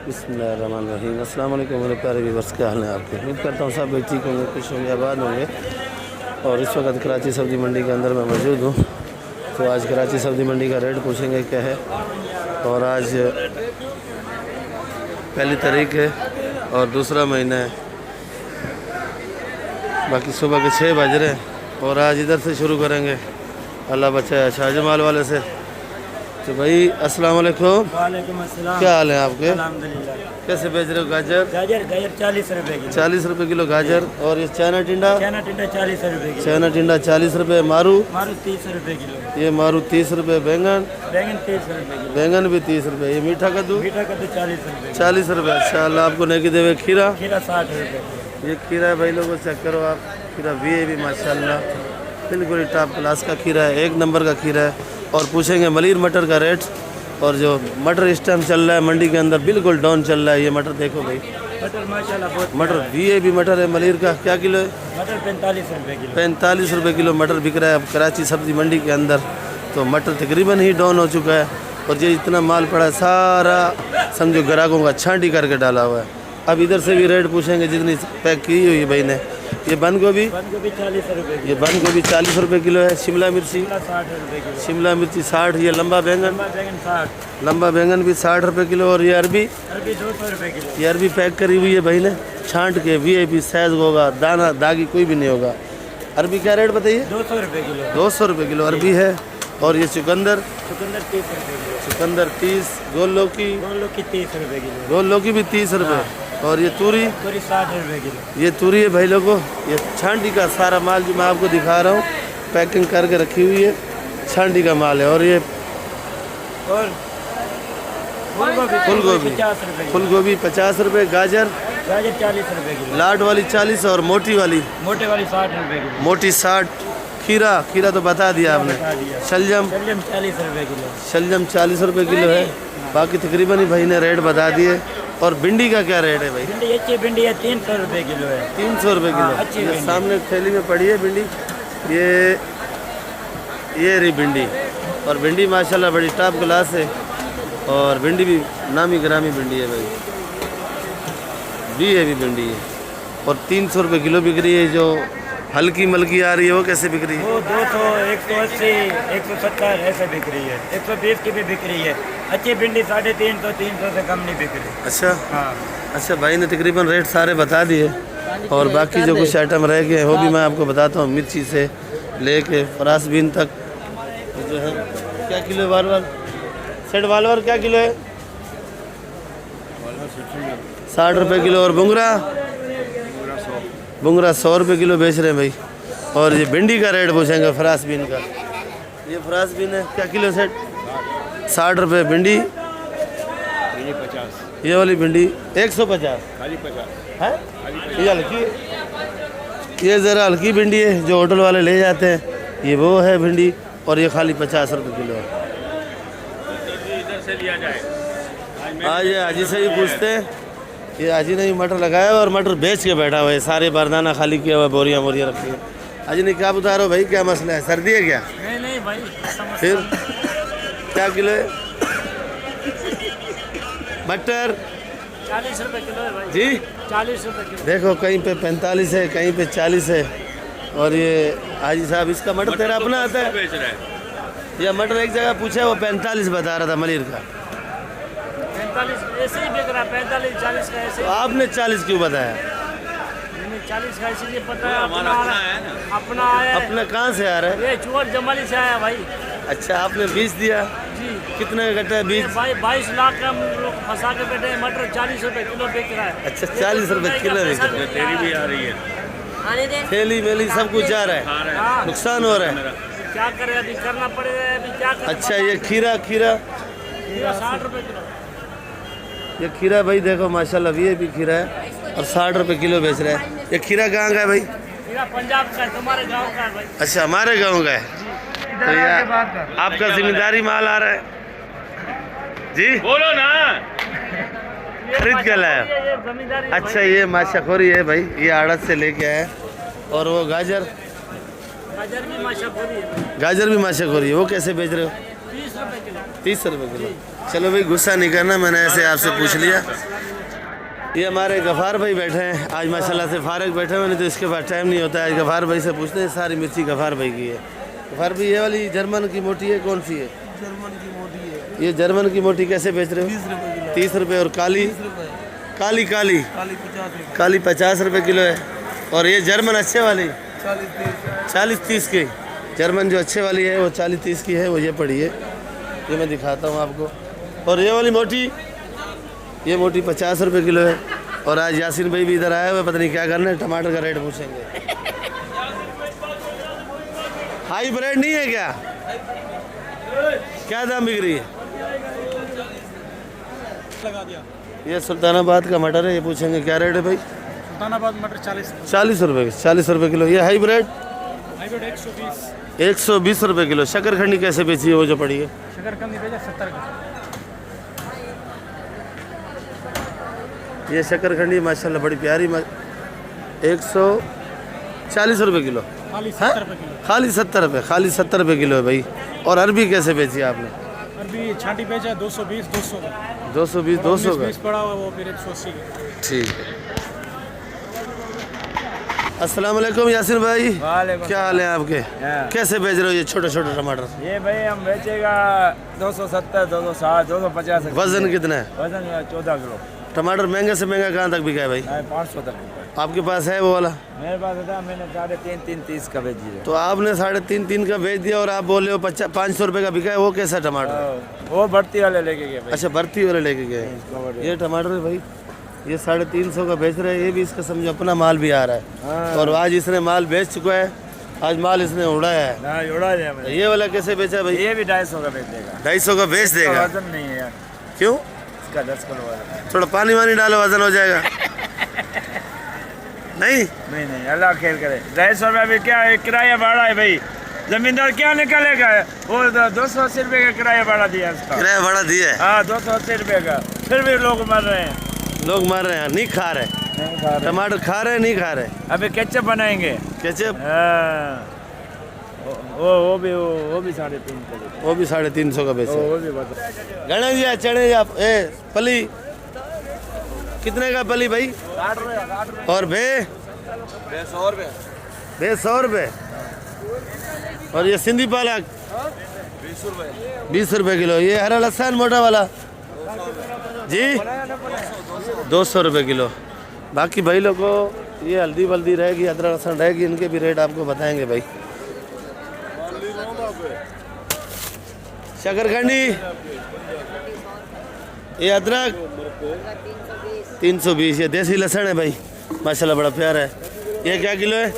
बिस्मिल्लाहिर्रहमानिर्रहीम। अस्सलाम वालेकुम मेरे प्यारे व्यूअर्स, क्या हाल है आपके। उम्मीद करता हूँ सब ठीक होंगे, खुश होंगे, आबाद होंगे। और इस वक्त कराची सब्ज़ी मंडी के अंदर मैं मौजूद हूँ। तो आज कराची सब्ज़ी मंडी का रेट पूछेंगे क्या है। और आज पहली तारीख है और दूसरा महीना है, बाकी सुबह के 6 बज रहे हैं। और आज इधर से शुरू करेंगे, अल्लाह बचाए, शाहजमाल वाले से। तो भाई अस्सलाम वालेकुम। वालेकुम अस्सलाम। क्या हाल है आपके। अल्हम्दुलिल्लाह। कैसे बेच रहे हो गाजर। गाजर 40 रुपए किलो। 40 रुपए किलो गाजर। और ये चाइना टिंडा। चाइना टिंडा 40 रुपए किलो। चाइना टिंडा 40 रुपए। मारू 30 रुपए किलो। ये मारू 30 रुपए। बैंगन 30 रुपए किलो। बैंगन भी 30 रुपए। ये मीठा कद्दू 40 रुपए। 40 रुपए। अच्छा, अल्लाह आपको नेकी देवे। खीरा 60 रुपए। ये खीरा है भाई, लोगों चेक करो आप। खीरा भी माशाल्लाह बिल्कुल टॉप क्लास का खीरा है, एक नंबर का खीरा है। और पूछेंगे मलिर मटर का रेट। और जो मटर इस टाइम चल रहा है मंडी के अंदर बिल्कुल डाउन चल रहा है। ये मटर देखो भाई, मटर माशाल्लाह बहुत। मटर भी मटर है मलिर का। क्या किलो है। मटर 45 रुपए किलो। 45 रुपए किलो मटर बिक रहा है अब कराची सब्जी मंडी के अंदर। तो मटर तकरीबन ही डाउन हो चुका है। और ये इतना माल पड़ा है, सारा समझो ग्राहकों का छांटी करके डाला हुआ है। अब इधर से भी रेट पूछेंगे जितनी पैक की हुई है भाई ने। ये बंद गोभी 40 रुपए। ये बंद गोभी 40 रुपए किलो है। शिमला मिर्ची 60 रुपए किलो। शिमला मिर्ची 60। ये लंबा बैंगन 60। लंबा बैंगन भी 60 रुपए किलो। और ये अरबी 200 रुपए किलो। ये अरबी पैक करी हुई है भाई ने, छांट के VIP साइज होगा, दाना दागी कोई भी नहीं होगा। अरबी क्या रेट बताइए। 200 रुपए किलो। 200 रुपए किलो अरबी है। और ये चुकंदर 30 रुपए किलो। चुकंदर 30। गोल लौकी 30 रुपए किलो। गोल लौकी भी 30 रुपए। और ये तूरी 60 रुपए किलो। ये तूरी है भाई लोगों। ये छांटी का सारा माल जो मैं आपको दिखा रहा हूँ पैकिंग करके रखी हुई है, छांटी का माल है। और ये और फूल गोभी 50 रुपए। गाजर 40 रुपए किलो। लाट वाली 40 और मोटे वाली 60 रुपए किलो। मोटी 60। खीरा तो बता दिया आपने। शलजम 40 रुपए किलो। शलजम 40 रुपए किलो है। बाकी तकरीबन ही भाई ने रेट बता दिए। और भिंडी का क्या रेट है भाई। भिंडी अच्छी भिंडी है 300 रुपए किलो है। 300 रुपए किलो। ये सामने थैली में पड़ी है भिंडी। ये रही भिंडी। और भिंडी माशाल्लाह बड़ी टॉप क्लास है। और भिंडी भी नामी ग्रामी भिंडी है भाई, भी भिंडी है। और 300 रुपए किलो बिक रही है। जो हल्की मलकी आ रही है वो कैसे बिक रही है। वो 200, 180, 170 ऐसे बिक रही है। 120 की भी बिक रही है। अच्छी भिंडी 350, 300 से कम नहीं बिक रही। अच्छा हाँ। अच्छा, भाई ने तकरीबन रेट सारे बता दिए। और बाकी जो कुछ आइटम रह गए वो भी मैं आपको बताता हूँ। मिर्ची से लेके फ्रांस बीन तक जो है। क्या किलो है वालवर। सेट वालवर क्या किलो है। 60 रुपए किलो। और बुंगरा 100 रुपए किलो बेच रहे हैं भाई। और ये भिंडी का रेट पूछेंगे फ्रांस बीन का। ये फ्रांस बीन है क्या किलो सेट। 60 रुपए भिंडी। 50। ये वाली भिंडी 150 खाली 50 है। ये हल्की, ये ज़रा हल्की भिंडी है जो होटल वाले ले जाते हैं। ये वो है भिंडी। और ये खाली 50 रुपए किलो है। इधर से लिया जाए। आज ये हाजी से ही पूछते हैं। ये हाजी ने ही मटर लगाया और मटर बेच के बैठा हुआ है। सारे बारदाना खाली किया हुआ, बोरियां रखी है। हाजी ने क्या बता रहे हो भाई, क्या मसला है। सर्दी है क्या। नहीं भाई। फिर क्या किलो है। मटर 40 रुपए किलो है भाई जी। 40 रुपए किलो। देखो कहीं पे 45 है, कहीं पे 40 है। और ये हाजी साहब इसका मटर तेरा अपना आता है। बेच रहा है। यह मटर एक जगह पूछा वो 45 बता रहा था मलिर का। 45 ऐसे ही बिक रहा है। 45, 40 का ऐसे। तो आपने 40 क्यों बताया। 40 का इसीलिए पता है। अपना आया। अपना कहाँ से आ रहा है। ये चुवर जमाली से आया भाई। अच्छा, आपने 20 दिया। जी। कितने का कटा है 20। भाई 22 लाख का हम लोग फंसा के बैठे हैं। मटर 40 रुपए किलो बिक रहा है। अच्छा, 40 रुपए किलो बिक रहा है। तेरी भी आ रही है। थैली मेली सब कुछ जा रहा है। हाँ। नुकसान हो रहा है। क्या करें, अभी करना पड़ेगा। अभी क्या करें। अच्छा, ये खीरा 60 रुपए किलो। ये खीरा भाई देखो माशाल्लाह VIP खीरा है। और 60 रुपए किलो बेच रहा है। ये खीरा कहाँ का है भाई। खीरा पंजाब का है, तुम्हारे गांव का है भाई। अच्छा, हमारे गाँव का है। तो यार आपका जिम्मेदारी माल आ रहा है जी। बोलो ना। खरीद के लाया। अच्छा, ये माशाखोरी है भाई। ये आड़त से लेके आया। और वो गाजर भी माशाखोरी है। गाजर भी माशाखोरी है। वो कैसे बेच रहे हो। 30 रुपए किलो। 30 रुपये किलो। चलो भाई गुस्सा नहीं करना, मैंने ऐसे आपसे पूछ लिया। ये हमारे गफ़ार भाई बैठे हैं, आज माशाल्लाह से फारग बैठे हुए, नहीं तो इसके पास टाइम नहीं होता है। आज गफ़ार भाई से पूछते हैं, सारी मिर्ची गफ़ार भाई की है। गफ़ार भाई ये वाली जर्मन की मोटी है, कौन सी है? जर्मन की मोटी है, ये जर्मन की मोटी कैसे बेच रहे हो? 20 रुपये किलो। 30 रुपये। और काली? 30 रुपये। काली काली काली 50 रुपये। काली 50 रुपये किलो है। और ये जर्मन अच्छे वाली 40-30। 40-30 की। जर्मन जो अच्छे वाली है वो 40-30 की है, वो ये पड़ी है, ये मैं दिखाता हूँ आपको। और ये वाली मोटी, ये मोटी 50 रुपये किलो है। और आज यासीन भाई भी इधर आए हुए, पता नहीं क्या करना है, टमाटर का रेट पूछेंगे। हाईब्रिड नहीं है क्या? क्या दाम बिक रही है? लगा दिया। ये सुल्तानाबाद का मटर है, ये पूछेंगे क्या रेट है भाई? सुल्तानाबाद मटर 40 रुपये। 40 रुपये, 40 रुपये किलो। ये हाईब्रिड? हाइब्रिड 120। 120 रुपये किलो। शकरखंडी कैसे बेची है वो जो पड़ी है? शकरकंदी भेजा 70 का। ये शकरखंडी माशाल्लाह बड़ी प्यारी 140 रुपये किलो। खाली 70 रुपये किलो। खाली 70 रुपये, खाली 70 रुपये किलो है भाई। और अरबी कैसे बेची है आपने? अरबी छाटी भेजा 220 200 का। 220 200 का। 20 पड़ा हुआ वो फिर 180 का। ठीक है। अस्सलाम वालेकुम यासिर भाई, वालेकुम क्या हाल है आपके? हाँ। कैसे बेच रहे हो ये छोटे छोटे टमाटर? ये भाई हम बेचेगा 270, 260, 250। वजन कितना है? वजन 14 किलो। टमाटर महंगे से महंगा कहाँ तक बिका है भाई? 500 तक। आपके पास है वो वाला? मेरे पास था, मैंने 3.5 30 का बेच दिया। तो आपने 3.5 का बेच दिया और आप बोल रहे हो 500 रुपये का बिका है। वो कैसा टमाटर? वो भर्ती वाले लेके गए भाई। अच्छा, भर्ती वाले लेके गए। ये टमाटर है भाई, ये 350 का बेच रहे हैं। ये भी इसका समझो अपना माल भी आ रहा है। और आज इसने माल बेच चुका है, आज माल इसने उड़ाया है। हाँ, उड़ा दिया मैंने। ये वाला कैसे बेचा भाई? ये भी 250 का बेच देगा। 250 का बेच देगा। वजन नहीं है यार, क्यों? इसका 10 किलो वजन है। थोड़ा पानी वानी डालो, वजन हो जाएगा। नहीं नहीं, अल्लाह खेल करे। 250 रुपये भी क्या है, किराया भाड़ा है भाई। जमींदार क्या निकलेगा? वो 280 रुपये का किराया भाड़ा दिया इसका। किराया भाड़ा दिया है। हाँ, 280 रुपये का। फिर भी लोग मर रहे हैं। लोग मर रहे हैं, नहीं खा रहे। नहीं खा रहे। टमाटर खा रहे हैं, नहीं खा रहे। अभी केचप बनाएंगे। केचप? हाँ, वो भी 350 का। वो भी 350 का बेचा। वो भी बता। गणेश जी चढ़े जा। ए पली कितने का पली भाई? 60 रुपये। और भे? 100 रुपये। भे 100 रुपये। और ये सिंधी पालक? 20 रुपये। 20 रुपये किलो। ये हरा लहसुन मोटा वाला जी 200 रुपये किलो। बाकी भाई लोग को ये हल्दी वल्दी रहेगी, अदरक लहसुन रहेगी, इनके भी रेट आपको बताएंगे भाई। शकरखंडी, ये अदरक 320। ये देसी लहसुन है भाई, माशाल्लाह बड़ा प्यारा है। ये क्या किलो है?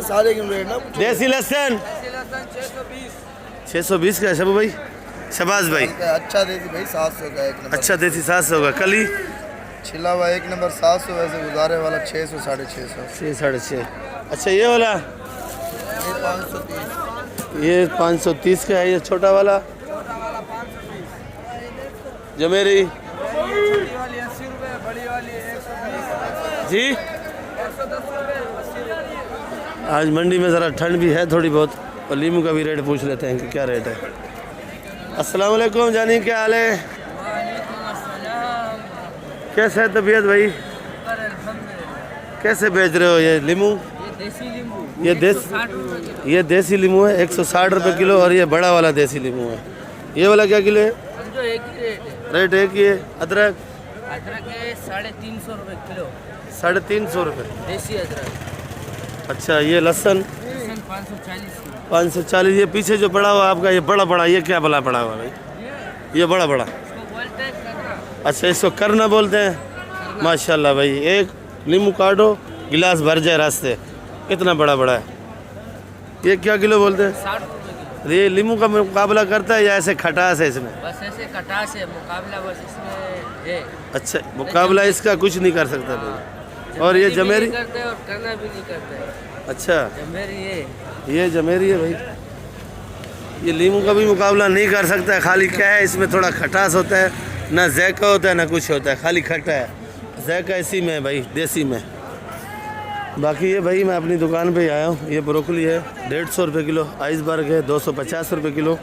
सारे किलो रेट ना। देसी लहसुन 620 का है शबू भाई, शबाज भाई। अच्छा देसी भाई 700 का एक नंबर। अच्छा देसी 700 का। कली छिला हुआ एक नंबर 700, वैसे गुजारे वाला 600 650। 6 650। अच्छा ये वाला? ये 530। ये 530 का है। ये छोटा वाला जमेरी जी? आज मंडी में ज़रा ठंड भी है थोड़ी बहुत, और लीमू का भी रेट पूछ लेते हैं कि क्या रेट है। अस्सलाम वालेकुम जानी, क्या हाल है? कैसे है तबीयत भाई? कैसे बेच रहे हो ये लीमू? ये देसी लीमू है 160 रुपये किलो। और ये बड़ा वाला देसी लीमू है। ये वाला क्या किलो है? समझो एक ही रेट है। रेट एक ही है। अदरक? अदरक है 350 रुपये किलो, 350 रुपये। देसी अदरक। अच्छा ये लहसुन? 540 की। 540। ये पीछे जो पड़ा हुआ आपका, ये बड़ा बड़ा, ये क्या भला पड़ा हुआ भाई? ये बड़ा बड़ा? इसको बोलते हैं करना। अच्छा इसको करना बोलते हैं। माशाल्लाह भाई, एक नींबू काटो गिलास भर जाए रास्ते, कितना बड़ा बड़ा है। ये क्या किलो बोलते हैं? 60 रुपये किलो। ये नींबू का मुकाबला करता है या ऐसे खटास है इसमें? बस ऐसे कटास है, मुकाबला बस इसमें है। अच्छा मुकाबला इसका कुछ नहीं कर सकता भाई। और ये भी जमेरी? नहीं करते और करना भी नहीं करते। अच्छा जमेरी ये जमेरी है भाई। ये नींबू का भी मुकाबला नहीं कर सकता है। खाली क्या है, इसमें थोड़ा खटास होता है, ना ज़ायका होता है ना कुछ होता है, खाली खट्टा है। ज़ायका इसी में है भाई, देसी में। बाकी ये भाई मैं अपनी दुकान पे आया हूँ। ये ब्रोकली है 150 रुपये किलो, आइसबर्ग है 250 रुपये किलो,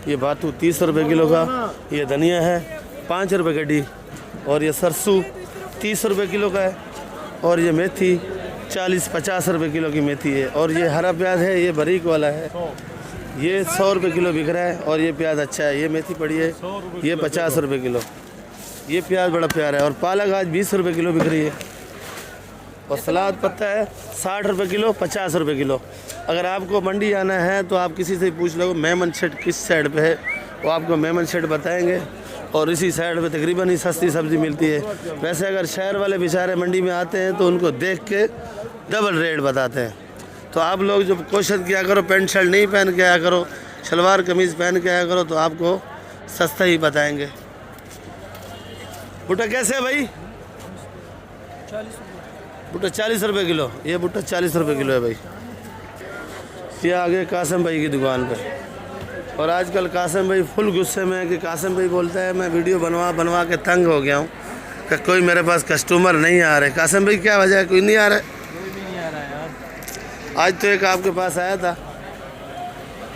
ये बातू 30 रुपये किलो का, ये धनिया है 5 रुपये गड्डी, और ये सरसों 30 रुपये किलो का है, और ये मेथी 40-50 रुपये किलो की मेथी है, और ये हरा प्याज है, ये बारीक वाला है, ये 100 रुपये किलो बिक रहा है, और ये प्याज अच्छा है, ये मेथी पड़ी है, ये 50 रुपये किलो, ये प्याज बड़ा प्यारा है, और पालक आज 20 रुपये किलो बिक रही है, और सलाद पत्ता है 60 रुपये किलो, 50 रुपये किलो। अगर आपको मंडी आना है तो आप किसी से पूछ लो मेमन शेड किस साइड पे है, वो आपको मेमन शेड बताएंगे, और इसी साइड पे तकरीबन ही सस्ती सब्ज़ी मिलती है। वैसे अगर शहर वाले बेचारे मंडी में आते हैं तो उनको देख के डबल रेट बताते हैं। तो आप लोग जो कोशिश किया करो पैंट शर्ट नहीं पहन के आया करो, शलवार कमीज़ पहन के आया करो, तो आपको सस्ता ही बताएंगे। भुट्टा कैसे है भाई? 40 भुट्टा 40 रुपये किलो, ये भुट्टा 40 रुपये किलो है भाई। ये आगे कासिम भाई की दुकान पे, और आजकल कासिम भाई फुल गुस्से में है कि कासिम भाई बोलता है मैं वीडियो बनवा के तंग हो गया हूँ कि कोई मेरे पास कस्टमर नहीं आ रहे। कासिम भाई क्या वजह है, कोई नहीं आ रहा है? कोई भी नहीं आ रहा है यार। आज तो एक आपके पास आया था,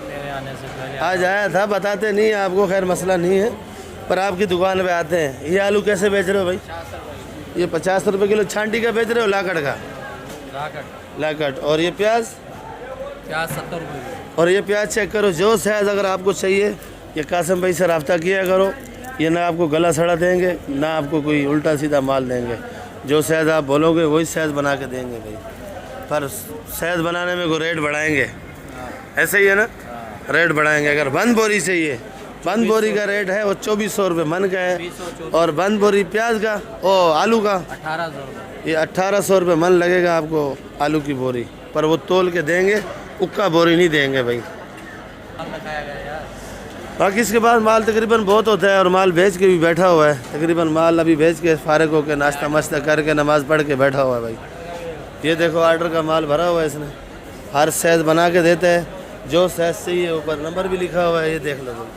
मेरे आने से पहले आज आया था, बताते नहीं है आपको, खैर मसला नहीं है, पर आपकी दुकान पे आते हैं। ये आलू कैसे बेच रहे हो भाई? ये 50 रुपये किलो छांटी का बेच रहे हो, लाकड़ का? लाकड़। और ये प्याज? प्याज 70 रुपये। और ये प्याज चेक करो, जो साइज़ अगर आपको चाहिए ये कासिम भाई से रब्ता किया करो, ये ना आपको गला सड़ा देंगे ना आपको कोई उल्टा सीधा माल देंगे। जो साइज़ आप बोलोगे वही साइज़ बना के देंगे भाई, पर साइज़ बनाने में कोई रेट बढ़ाएंगे, ऐसे ही है ना? रेट बढ़ाएंगे। अगर बंद बोरी चाहिए, बंद बोरी का रेट है वो 2400 रुपये मन का है, और बंद बोरी प्याज का ओ आलू का 1800 रुपये। ये 1800 रुपये मन लगेगा आपको आलू की बोरी, पर वो तोल के देंगे, उक्का बोरी नहीं देंगे भाई। बाकी इसके बाद माल तकरीबन बहुत होता है, और माल भेज के भी बैठा हुआ है, तकरीबन माल अभी भेज के फारिग होकर नाश्ता मस्ता करके नमाज़ पढ़ के बैठा हुआ है भाई। ये देखो ऑर्डर का माल भरा हुआ है इसने, हर साइज़ बना के देते हैं, जो साइज़ चाहिए ऊपर नंबर भी लिखा हुआ है, ये देख लो भाई,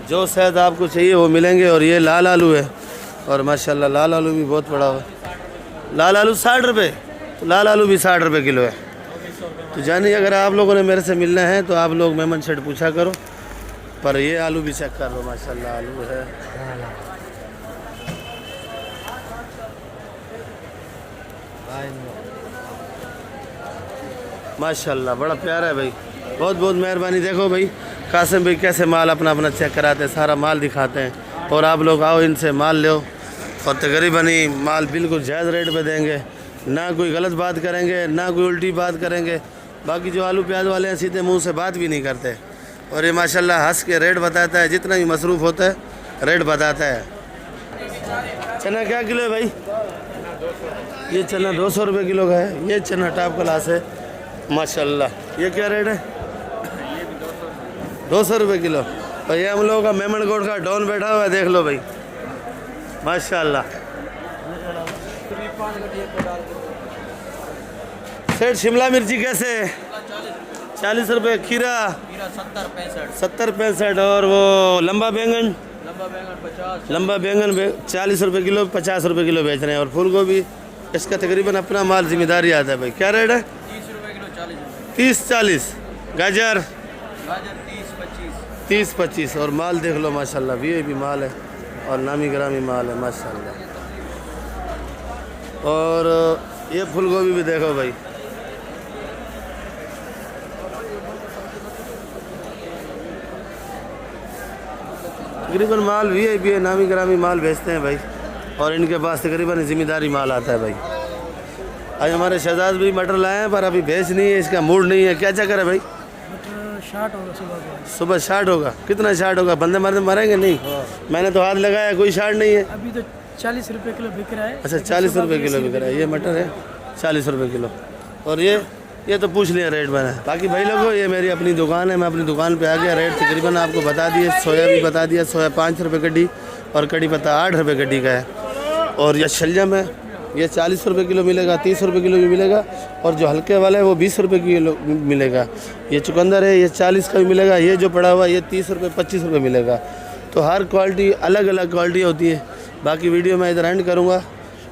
जो साइज़ आपको चाहिए वो मिलेंगे। और ये लाल आलू है, और माशाल्लाह लाल आलू भी बहुत बड़ा हुआ है। लाल आलू 60 रुपये, तो लाल आलू भी 60 रुपये किलो है। तो जानिए अगर आप लोगों ने मेरे से मिलना है तो आप लोग मेमन शेड पूछा करो, पर ये आलू भी चेक कर लो, माशाल्लाह आलू है। माशाल्लाह बड़ा प्यारा है भाई, बहुत बहुत मेहरबानी। देखो भाई कासिम भाई कैसे माल अपना चेक कराते हैं, सारा माल दिखाते हैं, और आप लोग आओ इनसे माल लो, और तकरीबन ही माल बिल्कुल जायज़ रेट पे देंगे, ना कोई गलत बात करेंगे ना कोई उल्टी बात करेंगे। बाकी जो आलू प्याज वाले हैं सीधे मुंह से बात भी नहीं करते, और ये माशाल्लाह हंस के रेट बताता है, जितना भी मसरूफ़ होता है रेट बताता है। चना क्या किलो है भाई? ये चना 200 रुपये किलो का है, ये चना टॉप क्लास है माशाल्लाह। ये क्या रेट है? 200 रुपये किलो। और ये हम लोगों का मेमनकोट का डॉन बैठा हुआ है, देख लो भाई माशाल्लाह। सेठ शिमला मिर्ची कैसे है? 40 रुपये। खीरा 70-65। और वो लंबा बैंगन? लंबा बैंगन 40 रुपये किलो, 50 रुपये किलो बेच रहे हैं। और फूल गोभी इसका तकरीबन अपना माल जिम्मेदारी आता है भाई। क्या रेट है? 30 रुपये किलो, 40। 30-40। गाजर 30-25। 30-25। और माल देख लो माशाल्लाह, वीआईपी माल है और नामी ग्रामी माल है माशाल्लाह। और ये फूल गोभी भी देखो भाई, तकरीबन माल वीआईपी है, नामी ग्रामी माल बेचते हैं भाई, और इनके पास तकरीबन ज़िम्मेदारी माल आता है भाई। आज हमारे शहजाद भी मटर लाए हैं, पर अभी बेच नहीं है, इसका मूड नहीं है। क्या चक्कर है भाई? शार्ट होगा सुबह शार्ट होगा। कितना शार्ट होगा? बंदे मरते मरेंगे नहीं? मैंने तो हाथ लगाया, कोई शार्ट नहीं है। अभी तो 40 रुपये किलो बिक रहा है। अच्छा 40 रुपये किलो बिक रहा है, ये मटर है 40 रुपये किलो। और ये तो पूछ लिया रेट मैंने। बाकी भाई लोगों ये मेरी अपनी दुकान है, मैं अपनी दुकान पे आ गया। रेट तकरीबन आपको बता दिए, सोया भी बता दिया, सोया 5 रुपये गड्डी, और कड़ी पत्ता 8 रुपये गड्डी का है। और ये शलजम है, ये 40 रुपये किलो मिलेगा, 30 रुपये किलो भी मिलेगा, और जो हल्के वाला है वो 20 रुपये किलो मिलेगा। ये चुकंदर है, ये 40 का भी मिलेगा, ये जो पड़ा हुआ है ये 30 रुपये 25 रुपये मिलेगा। तो हर क्वालिटी अलग अलग क्वालिटी होती है। बाकी वीडियो मैं इधर एंड करूँगा,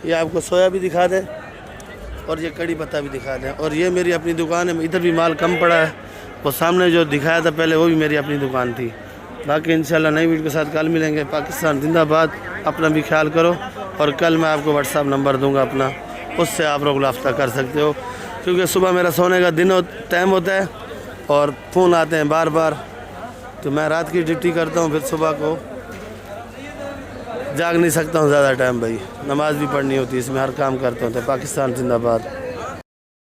ये आपको सोया भी दिखा दें और ये कड़ी पत्ता भी दिखा दें। और ये मेरी अपनी दुकान है, इधर भी माल कम पड़ा है, वो सामने जो दिखाया था पहले वो भी मेरी अपनी दुकान थी। बाकी इंशाल्लाह नई वीडियो के साथ कल मिलेंगे। पाकिस्तान जिंदाबाद। अपना भी ख्याल करो और कल मैं आपको व्हाट्सअप नंबर दूंगा अपना, उससे आप लोग रब्ता कर सकते हो, क्योंकि सुबह मेरा सोने का टाइम होता है और फ़ोन आते हैं बार बार, तो मैं रात की ड्यूटी करता हूँ, फिर सुबह को जाग नहीं सकता हूँ ज़्यादा टाइम भाई, नमाज़ भी पढ़नी होती है, इसमें हर काम करते होते। पाकिस्तान जिंदाबाद।